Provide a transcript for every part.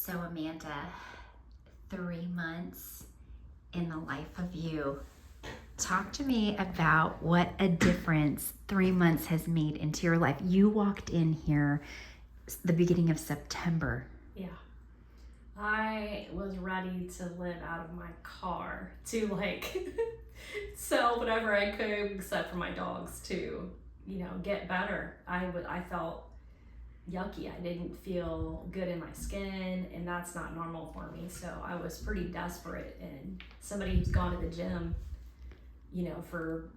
So Amanda, 3 months in the life of you. Talk to me about what a difference 3 months has made into your life. You walked in here the beginning of September. Yeah. I was ready to live out of my car to sell whatever I could except for my dogs to, get better. I felt yucky. I didn't feel good in my skin, and that's not normal for me. So I was pretty desperate, and somebody who's gone to the gym, for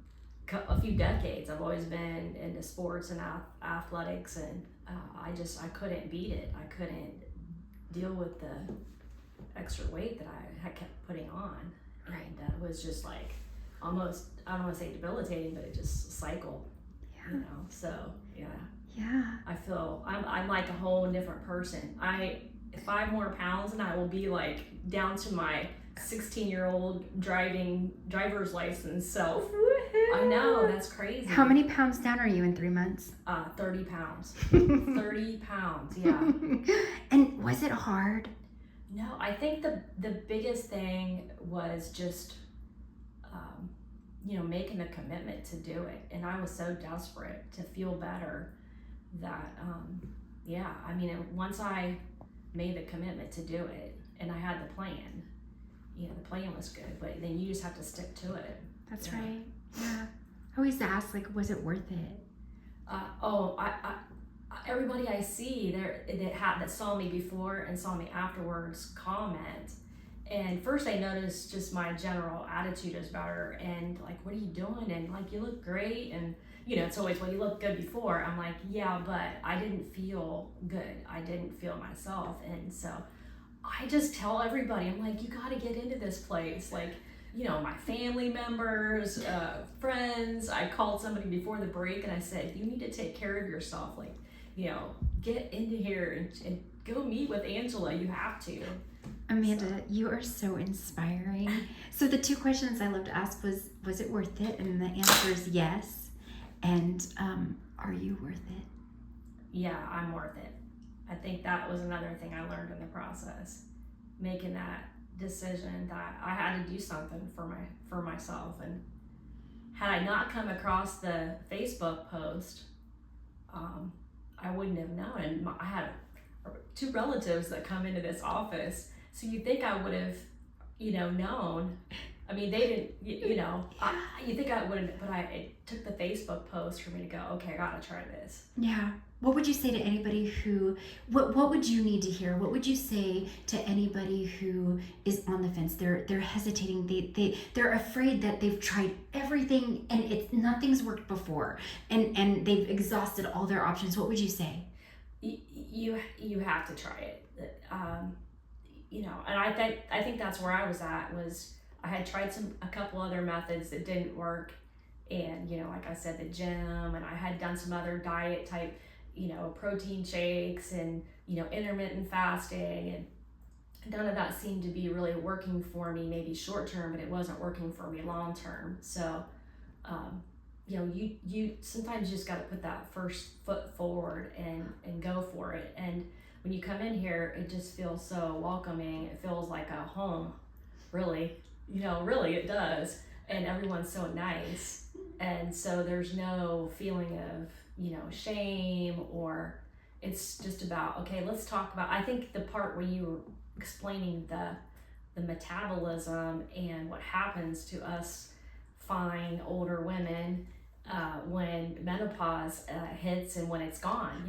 a few decades. I've always been into sports and athletics, and I couldn't beat it. I couldn't deal with the extra weight that I had kept putting on. Right. And it was just like almost, I don't want to say debilitating, but it just cycled. Yeah. So yeah. Yeah. I feel I'm like a whole different person. 5 more pounds and I will be like down to my 16-year-old driver's license self. Woo-hoo. I know, that's crazy. How many pounds down are you in 3 months? 30 pounds. 30 pounds, yeah. And was it hard? No, I think the biggest thing was just, making a commitment to do it. And I was so desperate to feel better that, once I made the commitment to do it and I had the plan, the plan was good, but then you just have to stick to it. That's right. Yeah. I always ask, was it worth it? Everybody I see there that saw me before and saw me afterwards comment, and first they noticed just my general attitude is better, and like, what are you doing? And like, you look great, and it's always, well, you look good before. I'm like, yeah, but I didn't feel good. I didn't feel myself, and so I just tell everybody, I'm like, you got to get into this place, like. My family members, friends. I called somebody before the break and I said, you need to take care of yourself. Get into here and go meet with Angela. You have to. Amanda, you are so inspiring. So the 2 questions I love to ask was it worth it? And the answer is yes. And are you worth it? Yeah, I'm worth it. I think that was another thing I learned in the process. Making that decision that I had to do something for myself, and had I not come across the Facebook post, I wouldn't have known. And I had 2 relatives that come into this office, so you'd think I would have, known. I mean, they didn't, you think I would have, but it took the Facebook post for me to go, okay, I gotta try this. Yeah. What would you say to anybody what would you need to hear? What would you say to anybody who is on the fence? They're hesitating. They're afraid that they've tried everything and nothing's worked before, and they've exhausted all their options. What would you say? You have to try it. And I think that's where I was at. Was I had tried a couple other methods that didn't work, and like I said, the gym, and I had done some other diet type, protein shakes and intermittent fasting, and none of that seemed to be really working for me. Maybe short term, but it wasn't working for me long term. So you sometimes you just got to put that first foot forward and go for it. And when you come in here, it just feels so welcoming. It feels like a home, really. Really it does. And everyone's so nice. And so there's no feeling of, shame, or it's just about, okay, let's talk about, I think the part where you were explaining the metabolism and what happens to us fine older women when menopause hits and when it's gone.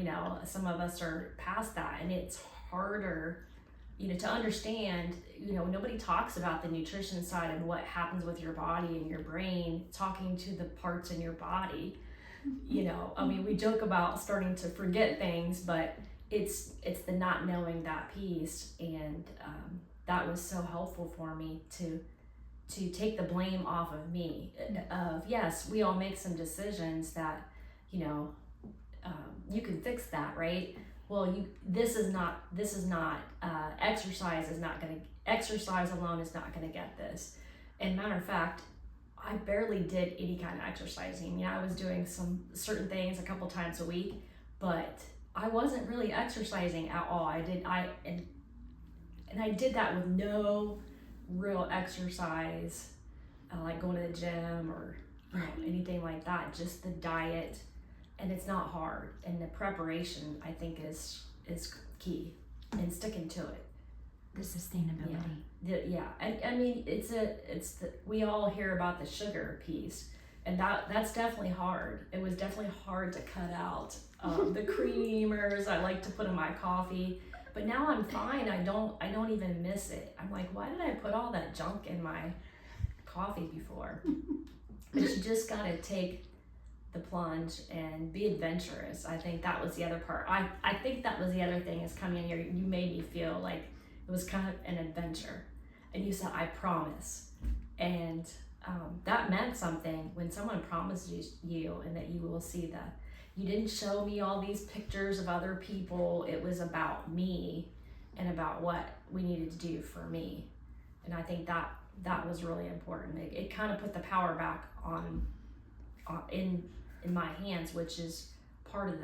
Some of us are past that, and it's harder to understand. Nobody talks about the nutrition side and what happens with your body and your brain, talking to the parts in your body. We joke about starting to forget things, but it's the not knowing that piece. And that was so helpful for me to take the blame off of me. Yes, we all make some decisions that, you can fix that, right? Well, exercise alone is not gonna get this. And matter of fact, I barely did any kind of exercising. I was doing some certain things a couple times a week, but I wasn't really exercising at all. And And I did that with no real exercise, like going to the gym or anything like that. Just the diet, and it's not hard. And the preparation, I think, is key, and sticking to it. The sustainability. I mean, we all hear about the sugar piece, and that's definitely hard. It was definitely hard to cut out the creamers I like to put in my coffee. But now I'm fine. I don't even miss it. I'm like, why did I put all that junk in my coffee before? But you just gotta take the plunge and be adventurous. I think that was the other part. I think that was the other thing is coming in here. You made me feel like it was kind of an adventure. And you said, I promise. And that meant something when someone promises you and that you will see that. You didn't show me all these pictures of other people. It was about me and about what we needed to do for me. And I think that was really important. It kind of put the power back on in my hands, which is part of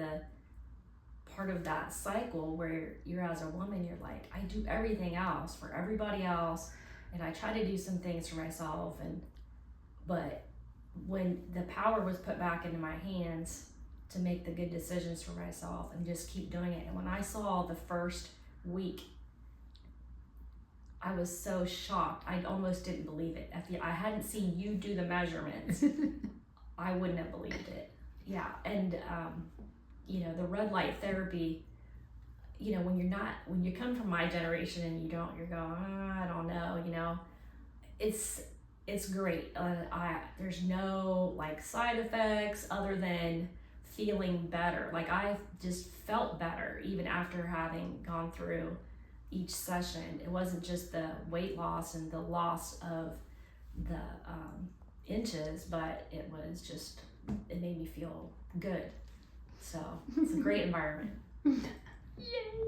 that cycle where you're, as a woman, you're like, I do everything else for everybody else, and I try to do some things for myself, but when the power was put back into my hands to make the good decisions for myself and just keep doing it. And when I saw the first week, I was so shocked. I almost didn't believe it. If I hadn't seen you do the measurements, I wouldn't have believed it. Yeah, and the red light therapy, when you come from my generation and you're going, I don't know, it's great. There's no like side effects other than feeling better. Like I just felt better even after having gone through each session. It wasn't just the weight loss and the loss of the inches, but it made me feel good. So it's a great environment. Yay!